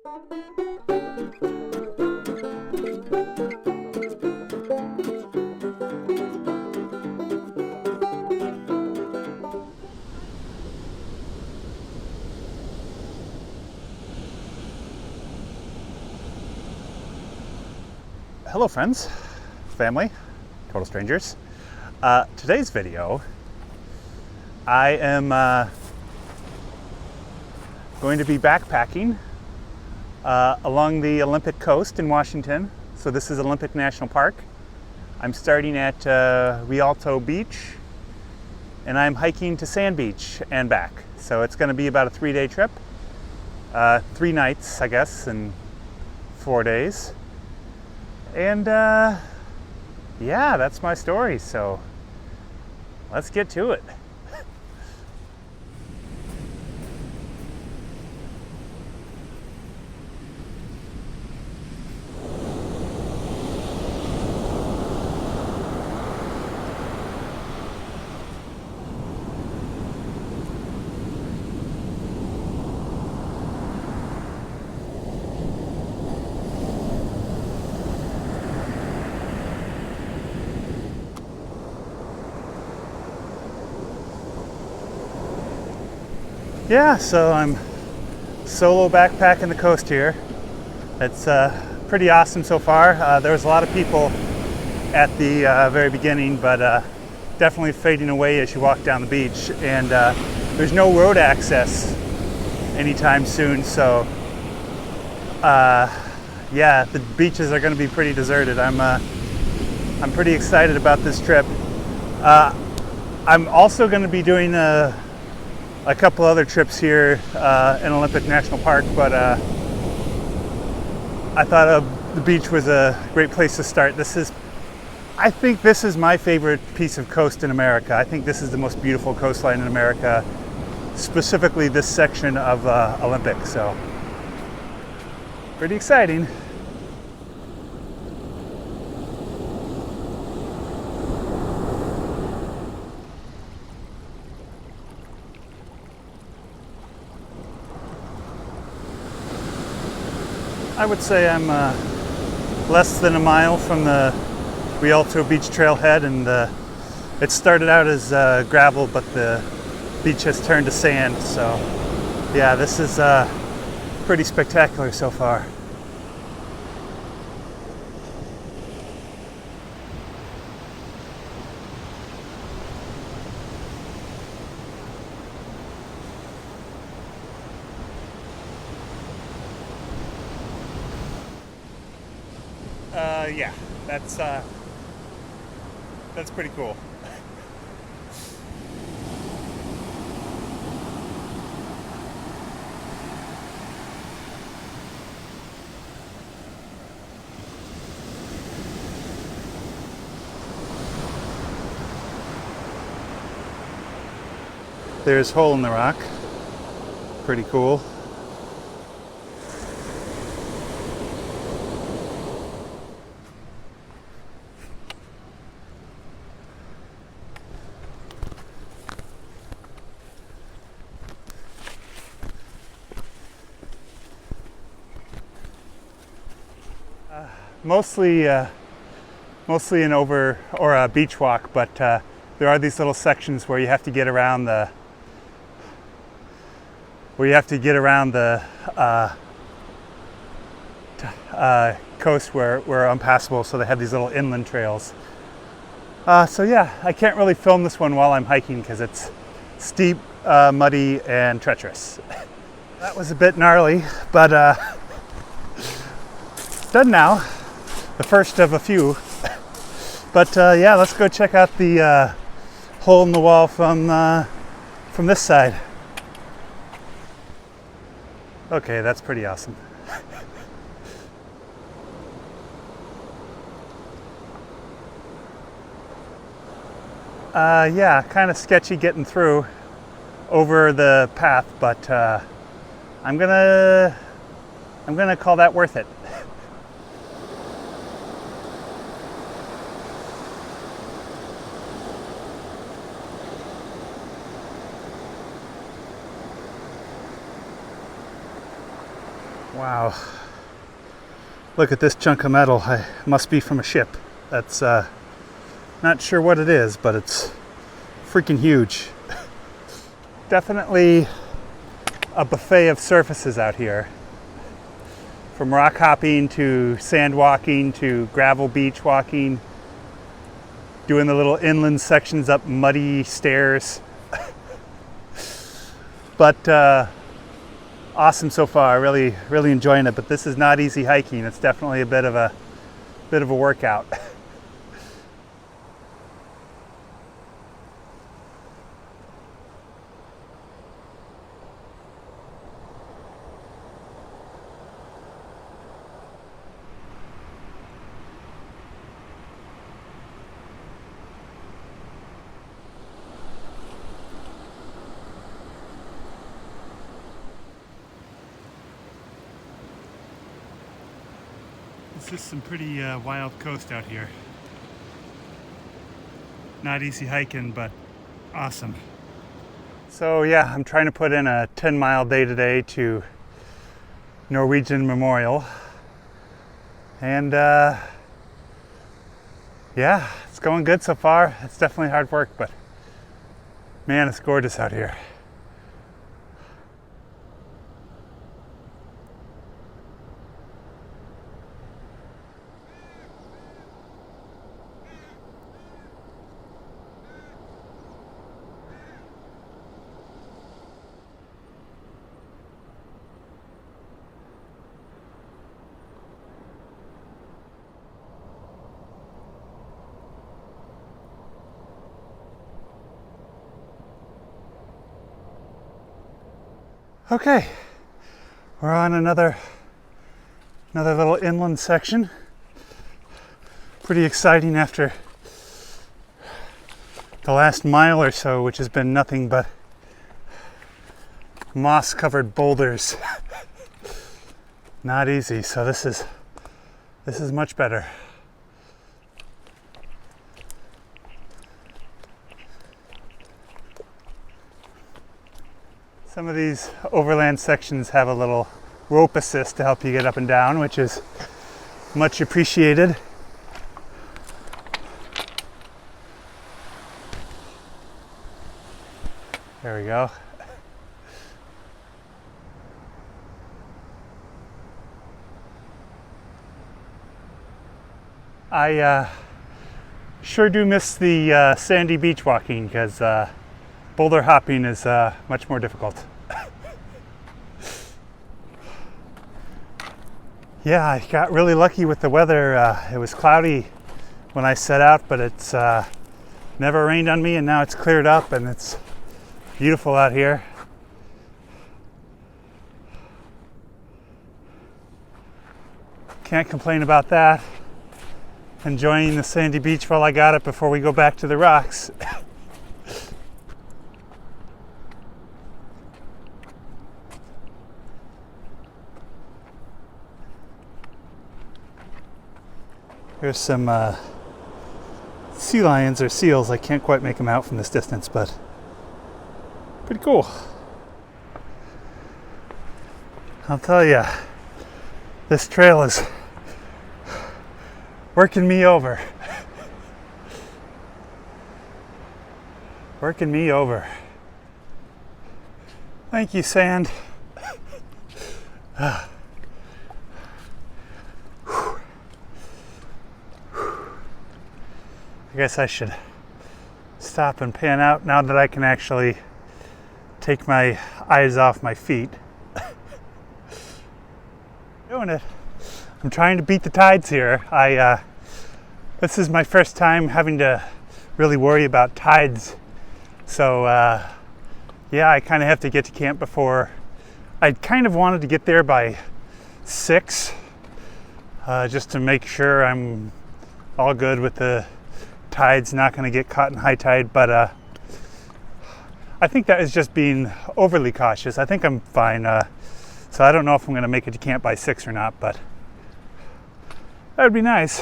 Hello friends, family, total strangers. Today's video, I am going to be backpacking along the Olympic coast in Washington. So this is Olympic National Park. I'm starting at Rialto Beach and I'm hiking to Sand Beach and back. So it's going to be about a 3-day trip, 3 nights I guess, and 4 days. And yeah, that's my story, so let's get to it. Yeah, so I'm solo backpacking the coast here. It's pretty awesome so far. There was a lot of people at the very beginning, but definitely fading away as you walk down the beach. And there's no road access anytime soon, so yeah, the beaches are going to be pretty deserted. I'm pretty excited about this trip. I'm also going to be doing a couple other trips here in Olympic National Park, but I thought the beach was a great place to start. I think this is my favorite piece of coast in America. I think this is the most beautiful coastline in America, specifically this section of Olympic, so pretty exciting. I would say I'm less than a mile from the Rialto Beach trailhead, and it started out as gravel, but the beach has turned to sand, so yeah, this is pretty spectacular so far. Yeah, that's pretty cool. There's Hole in the Rock. Pretty cool. Mostly an over or a beach walk, but there are these little sections where you have to get around the coast where unpassable. So they have these little inland trails. So yeah, I can't really film this one while I'm hiking because it's steep, muddy, and treacherous. That was a bit gnarly, but done now. The first of a few. But yeah, let's go check out the hole in the wall from this side. Okay, that's pretty awesome. Yeah, kind of sketchy getting through over the path, but I'm gonna call that worth it. Wow. Look at this chunk of metal. It must be from a ship. That's not sure what it is, but it's freaking huge. Definitely a buffet of surfaces out here. From rock hopping to sand walking to gravel beach walking, doing the little inland sections up muddy stairs. But awesome so far. Really enjoying it. But this is not easy hiking. It's definitely a bit of a workout. This is some pretty wild coast out here. Not easy hiking, but awesome. So yeah, I'm trying to put in a 10-mile day today to Norwegian Memorial. And yeah, it's going good so far. It's definitely hard work, but man, it's gorgeous out here. Okay, we're on another little inland section. Pretty exciting after the last mile or so, which has been nothing but moss-covered boulders. Not easy, so this is much better. Some of these overland sections have a little rope assist to help you get up and down, which is much appreciated. There we go. I sure do miss the sandy beach walking because boulder hopping is much more difficult. Yeah, I got really lucky with the weather. It was cloudy when I set out, but it's never rained on me, and now it's cleared up and it's beautiful out here. Can't complain about that. Enjoying the sandy beach while I got it before we go back to the rocks. Here's some sea lions or seals. I can't quite make them out from this distance, but pretty cool. I'll tell you, this trail is working me over. Working me over. Thank you, sand. I guess I should stop and pan out now that I can actually take my eyes off my feet. Doing it. I'm trying to beat the tides here. This is my first time having to really worry about tides. So yeah, I kind of have to get to camp before. I kind of wanted to get there by 6, just to make sure I'm all good with the tides, not going to get caught in high tide, but I think that is just being overly cautious. I think I'm fine. So I don't know if I'm going to make it to camp by 6 or not, but that would be nice.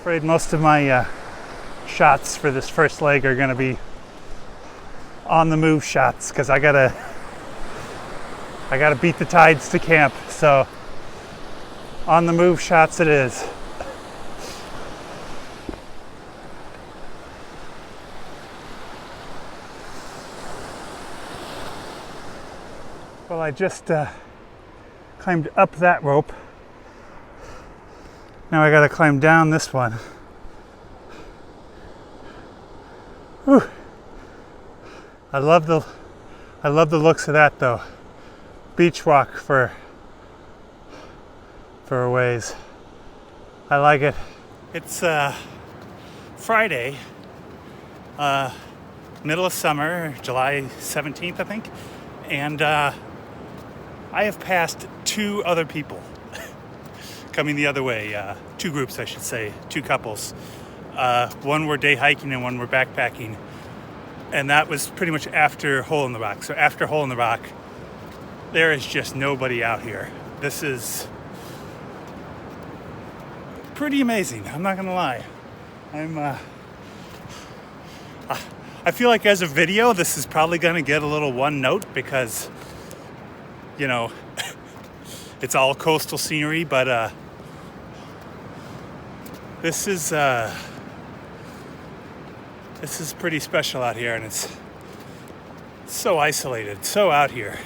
Afraid most of my shots for this first leg are going to be on the move shots because I gotta beat the tides to camp. So on the move shots it is. Well, I just climbed up that rope. Now I gotta climb down this one. Whew. I love the looks of that though. Beach walk for a ways. I like it. It's Friday, middle of summer, July 17th, I think, and I have passed two other people coming the other way. Two groups, I should say, two couples. One were day hiking and one were backpacking, and that was pretty much after Hole in the Rock. So after Hole in the Rock, there is just nobody out here. This is pretty amazing. I'm not gonna lie. I feel like as a video, this is probably gonna get a little one note because, you know, it's all coastal scenery, but this is pretty special out here, and it's so isolated, so out here.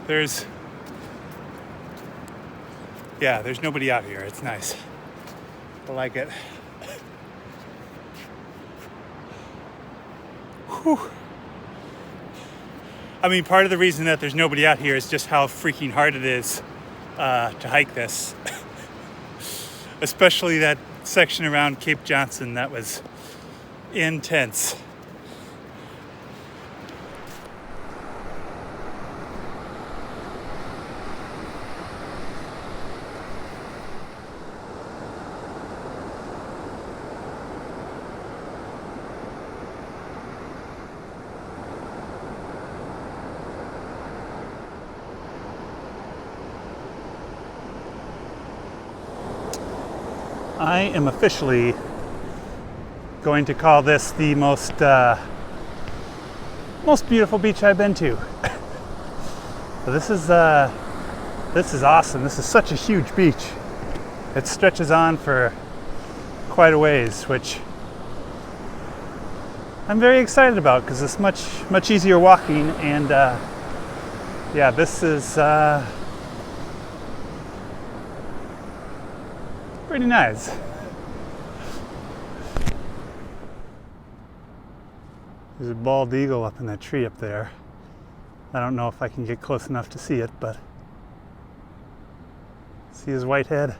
There's nobody out here. It's nice. I like it. Whew. I mean, part of the reason that there's nobody out here is just how freaking hard it is to hike this. Especially that section around Cape Johnson. That was intense. I am officially going to call this the most beautiful beach I've been to. So this is awesome. This is such a huge beach. It stretches on for quite a ways, which I'm very excited about because it's much easier walking, and yeah, this is pretty nice. There's a bald eagle up in that tree up there. I don't know if I can get close enough to see it, but see his white head.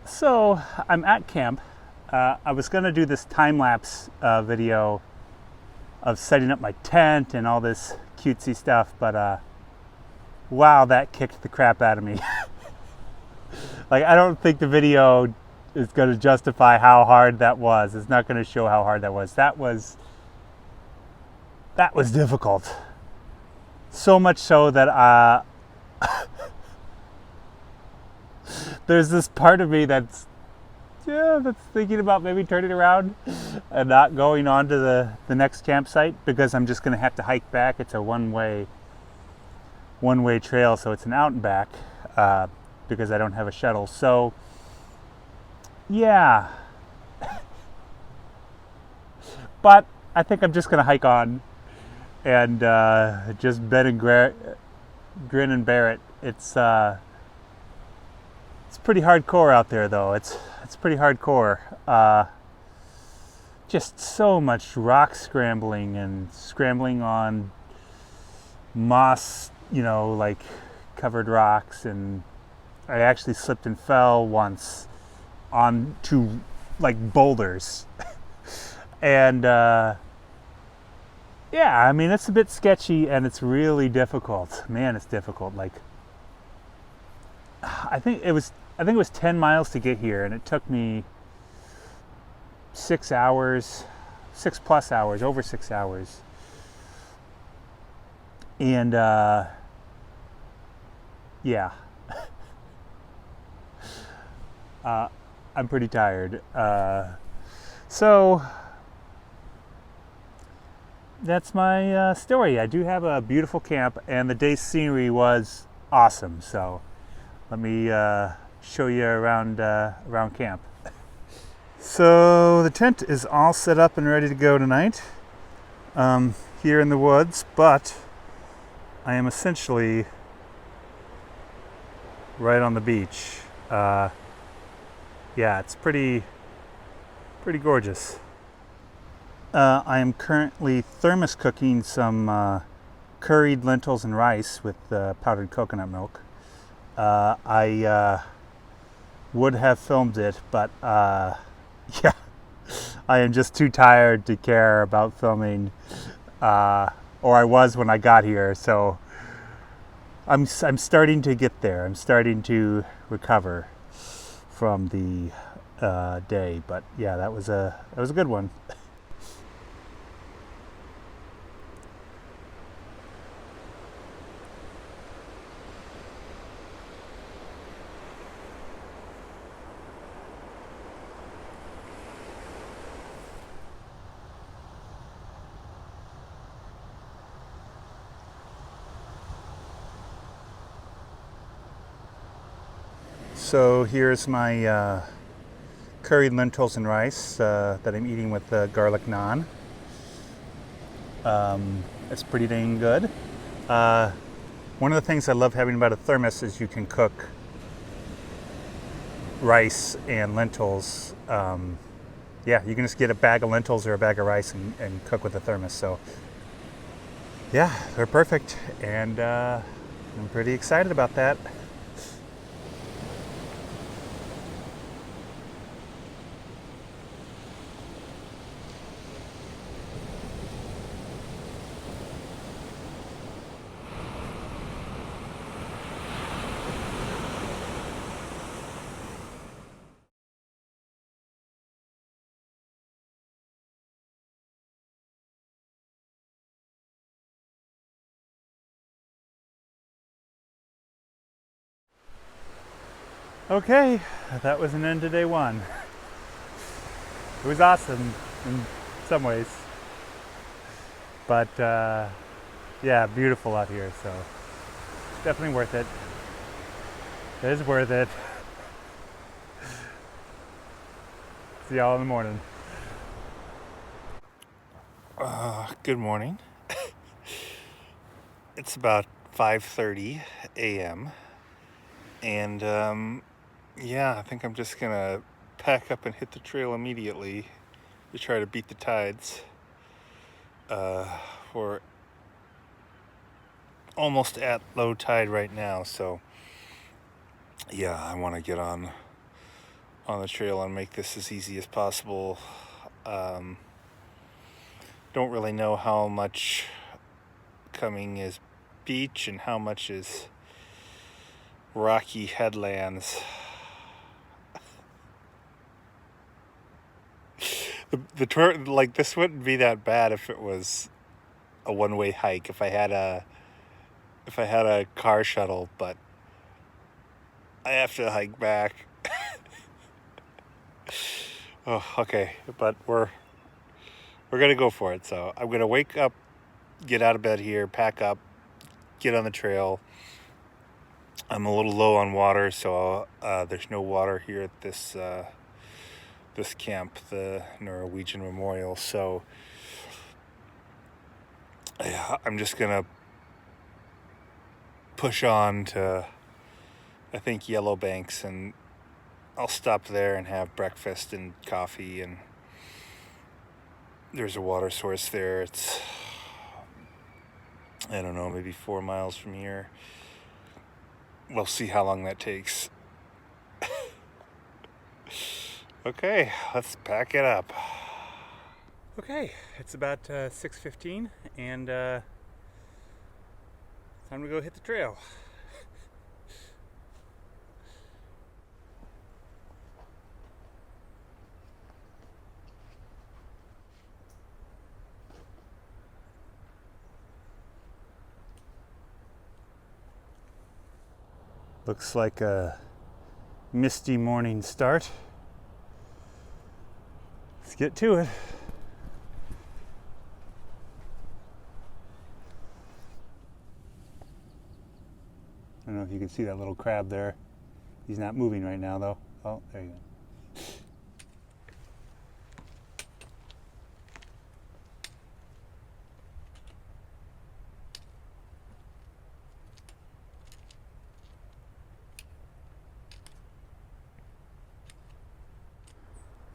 So I'm at camp. I was going to do this time-lapse video of setting up my tent and all this cutesy stuff, but wow, that kicked the crap out of me. Like, I don't think the video is going to justify how hard that was. It's not going to show how hard that was. That was difficult. So much so that there's this part of me that's thinking about maybe turning around and not going on to the next campsite, because I'm just going to have to hike back. It's a one-way trail, so it's an out and back. Because I don't have a shuttle. So yeah, but I think I'm just gonna hike on and just bend and grin and bear it. It's pretty hardcore out there though. It's pretty hardcore. Just so much rock scrambling and scrambling on moss, like covered rocks, and I actually slipped and fell once onto like boulders. And yeah, I mean, it's a bit sketchy and it's really difficult. Man, it's difficult. Like, I think it was 10 miles to get here, and it took me 6 hours, 6+ hours, over 6 hours. And yeah. I'm pretty tired. So that's my story. I do have a beautiful camp, and the day's scenery was awesome. So let me show you around camp. So the tent is all set up and ready to go tonight here in the woods, but I am essentially right on the beach. Yeah, it's pretty gorgeous. I am currently thermos cooking some curried lentils and rice with powdered coconut milk. I would have filmed it, but yeah, I am just too tired to care about filming, or I was when I got here. So I'm starting to get there. I'm starting to recover from the day, but yeah, that was a good one. So here's my curried lentils and rice that I'm eating with garlic naan. It's pretty dang good. One of the things I love having about a thermos is you can cook rice and lentils. Yeah, you can just get a bag of lentils or a bag of rice and cook with a thermos. So yeah, they're perfect, and I'm pretty excited about that. Okay, that was an end to day one. It was awesome in some ways, but yeah, beautiful out here, so definitely worth it. It is worth it. See y'all in the morning. Good morning. It's about 5:30 a.m. and yeah, I think I'm just gonna pack up and hit the trail immediately to try to beat the tides. We're almost at low tide right now, so yeah, I want to get on the trail and make this as easy as possible. Don't really know how much coming is beach and how much is rocky headlands. The tour, like, this wouldn't be that bad if it was a one-way hike, if I had a car shuttle, but I have to hike back. Oh, okay, but we're gonna go for it. So I'm gonna wake up, get out of bed here, pack up, get on the trail. I'm a little low on water, so there's no water here at this camp, the Norwegian Memorial. So yeah, I'm just gonna push on to, I think, Yellow Banks, and I'll stop there and have breakfast and coffee, and there's a water source there. It's, I don't know, maybe 4 miles from here. We'll see how long that takes. Okay, let's pack it up. Okay, it's about 6:15, and time to go hit the trail. Looks like a misty morning start. Let's get to it. I don't know if you can see that little crab there. He's not moving right now though. Oh, there you go.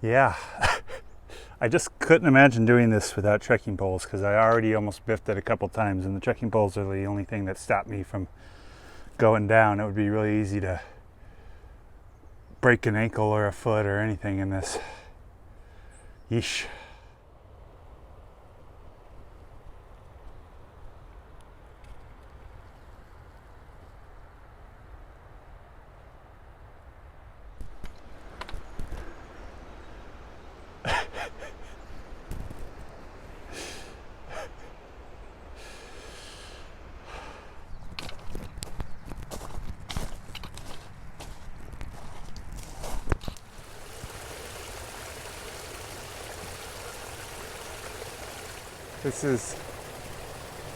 Yeah, I just couldn't imagine doing this without trekking poles because I already almost biffed it a couple times, and the trekking poles are the only thing that stopped me from going down. It would be really easy to break an ankle or a foot or anything in this. Yeesh.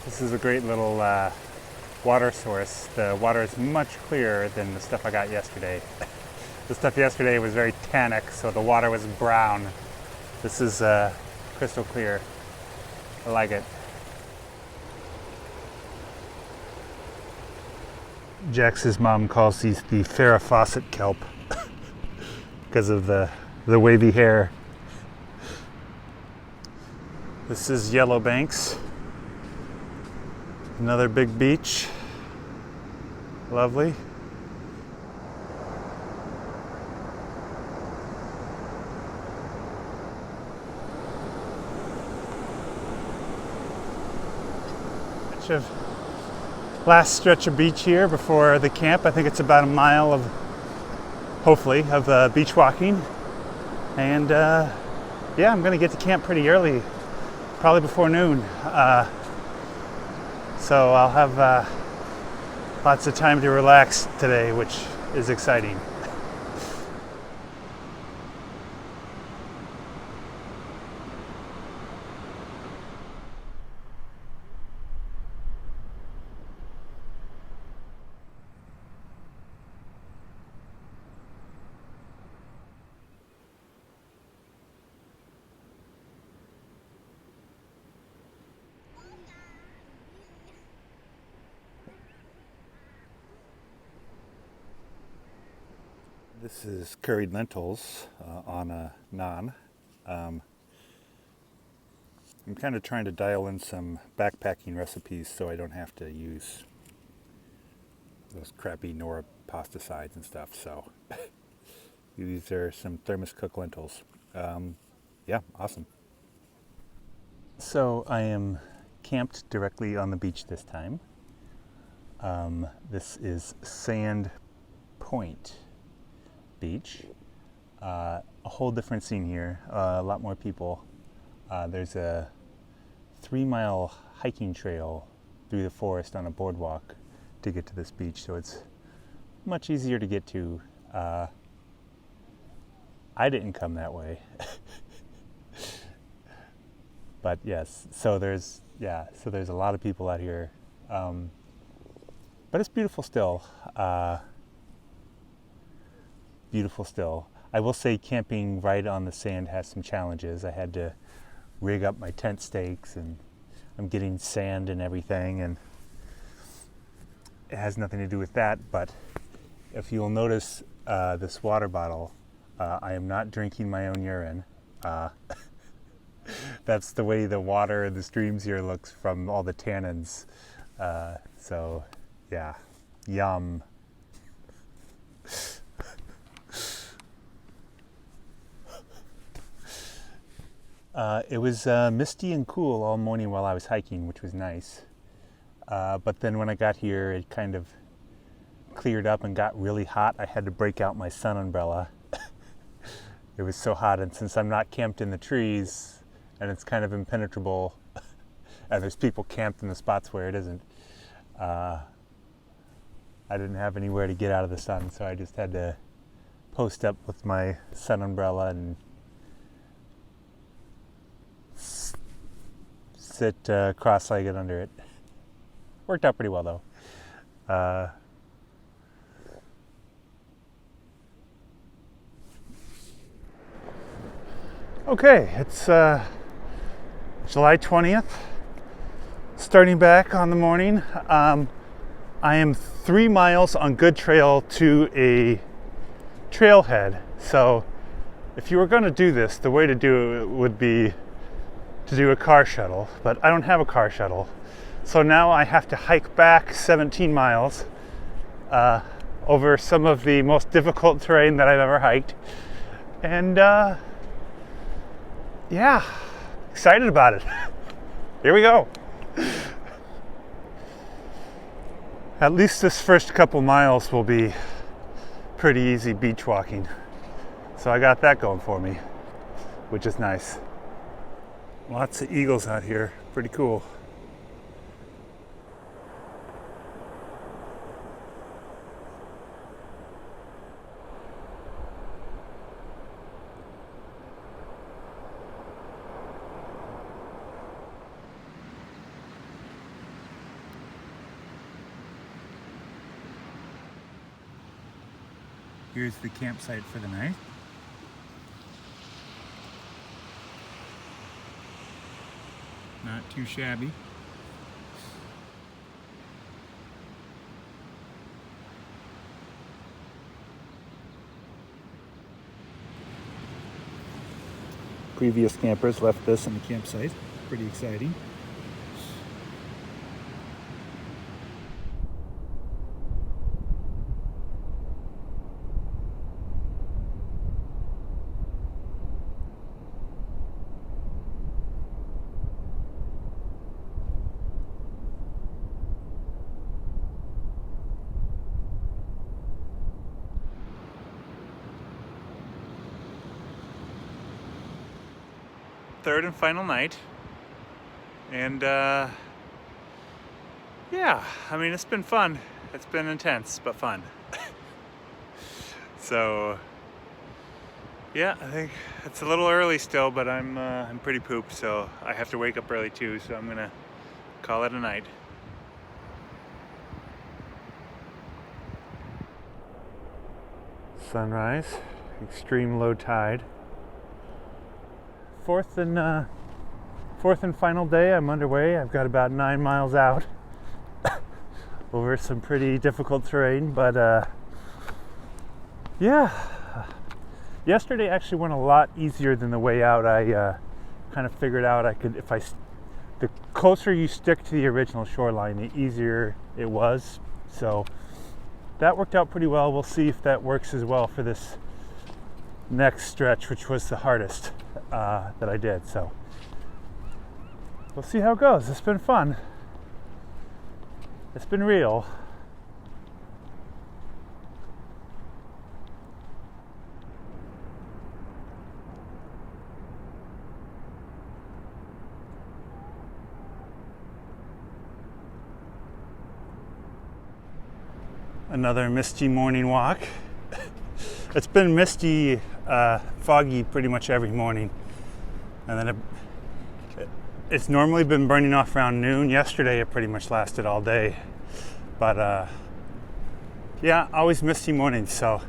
This is a great little water source. The water is much clearer than the stuff I got yesterday. The stuff yesterday was very tannic, so the water was brown. This is crystal clear. I like it. Jax's mom calls these the Farrah Fawcett kelp because of the wavy hair. This is Yellow Banks. Another big beach. Lovely. Last stretch of beach here before the camp. I think it's about a mile of, hopefully, of beach walking. And yeah, I'm gonna get to camp pretty early, probably before noon. So I'll have lots of time to relax today, which is exciting. This is curried lentils on a naan. I'm kind of trying to dial in some backpacking recipes so I don't have to use those crappy Nora pasta sides and stuff. So these are some thermos cooked lentils. Yeah, awesome. So I am camped directly on the beach this time. This is Sand Point Beach. A whole different scene here, a lot more people. There's a 3-mile hiking trail through the forest on a boardwalk to get to this beach, so it's much easier to get to. I didn't come that way. But yes, so there's a lot of people out here. But it's beautiful still. Beautiful still. I will say camping right on the sand has some challenges. I had to rig up my tent stakes, and I'm getting sand and everything, and it has nothing to do with that. But if you'll notice this water bottle, I am not drinking my own urine. That's the way the water in the streams here looks from all the tannins. So yeah, yum. It was misty and cool all morning while I was hiking, which was nice. But then when I got here, it kind of cleared up and got really hot. I had to break out my sun umbrella. It was so hot, and since I'm not camped in the trees, and it's kind of impenetrable, and there's people camped in the spots where it isn't, I didn't have anywhere to get out of the sun, so I just had to post up with my sun umbrella and sit cross-legged under it. Worked out pretty well though. Okay, it's July 20th, starting back on the morning. I am 3 miles on good trail to a trailhead. So if you were going to do this, the way to do it would be to do a car shuttle, but I don't have a car shuttle. So now I have to hike back 17 miles over some of the most difficult terrain that I've ever hiked. And yeah, excited about it. Here we go. At least this first couple miles will be pretty easy beach walking. So I got that going for me, which is nice. Lots of eagles out here, pretty cool. Here's the campsite for the night. Not too shabby. Previous campers left this in the campsite. Pretty exciting. Third and final night, and yeah, I mean, it's been fun. It's been intense but fun. So yeah, I think it's a little early still, but I'm pretty pooped, so I have to wake up early too, so I'm gonna call it a night. Sunrise, extreme low tide. Fourth and final day, I'm underway. I've got about 9 miles out over some pretty difficult terrain, but yeah. Yesterday actually went a lot easier than the way out. I kind of figured out I could, the closer you stick to the original shoreline, the easier it was. So that worked out pretty well. We'll see if that works as well for this next stretch, which was the hardest that I did. So we'll see how it goes. It's been fun. It's been real. Another misty morning walk. It's been misty, foggy pretty much every morning, and then it's normally been burning off around noon. Yesterday it pretty much lasted all day, but yeah, always misty mornings. So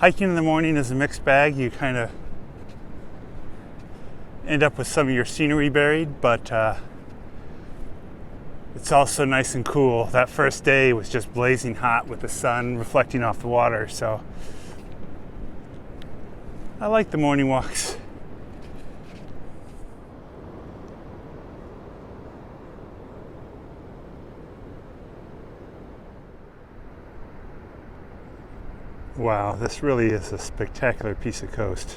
hiking in the morning is a mixed bag. You kind of end up with some of your scenery buried, but it's also nice and cool. That first day was just blazing hot with the sun reflecting off the water, so I like the morning walks. Wow, this really is a spectacular piece of coast.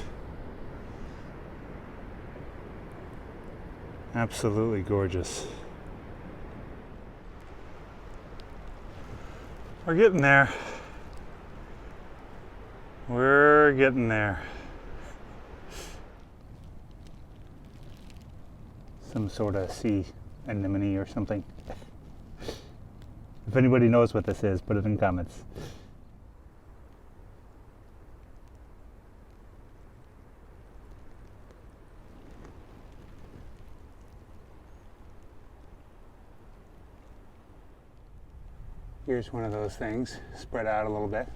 Absolutely gorgeous. We're getting there. We're getting there. Some sort of sea anemone or something. If anybody knows what this is, put it in comments. Here's one of those things, spread out a little bit.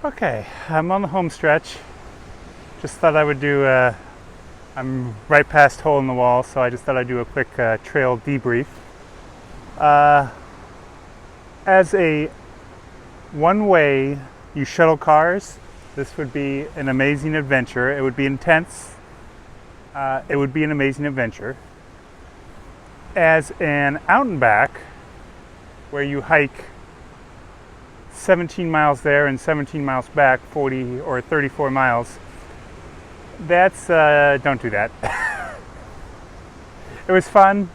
Okay, I'm on the home stretch. Just thought I would do, I'm right past hole in the wall, so I just thought I'd do a quick trail debrief. As a one-way, you shuttle cars, this would be an amazing adventure. It would be intense. It would be an amazing adventure. As an out and back, where you hike 17 miles there and 17 miles back, 40 or 34 miles, that's, don't do that. It was fun.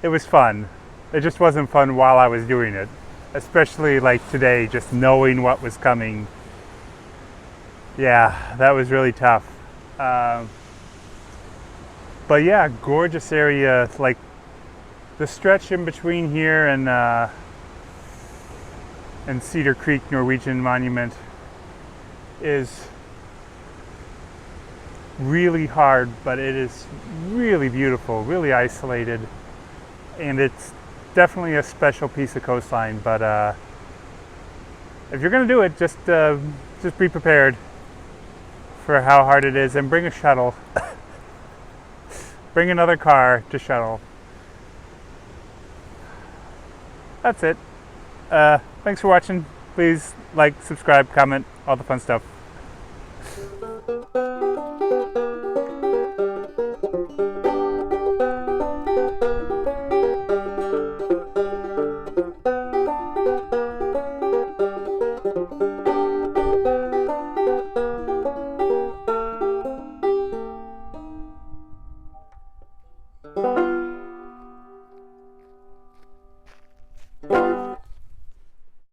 It was fun. It just wasn't fun while I was doing it. Especially like today, just knowing what was coming. Yeah, that was really tough. But yeah, gorgeous area. Like the stretch in between here and Cedar Creek Norwegian Monument is really hard, but it is really beautiful, really isolated, and it's definitely a special piece of coastline. But if you're going to do it, just be prepared for how hard it is, and bring a shuttle. Bring another car to shuttle. That's it. Thanks for watching. Please like, subscribe, comment, all the fun stuff.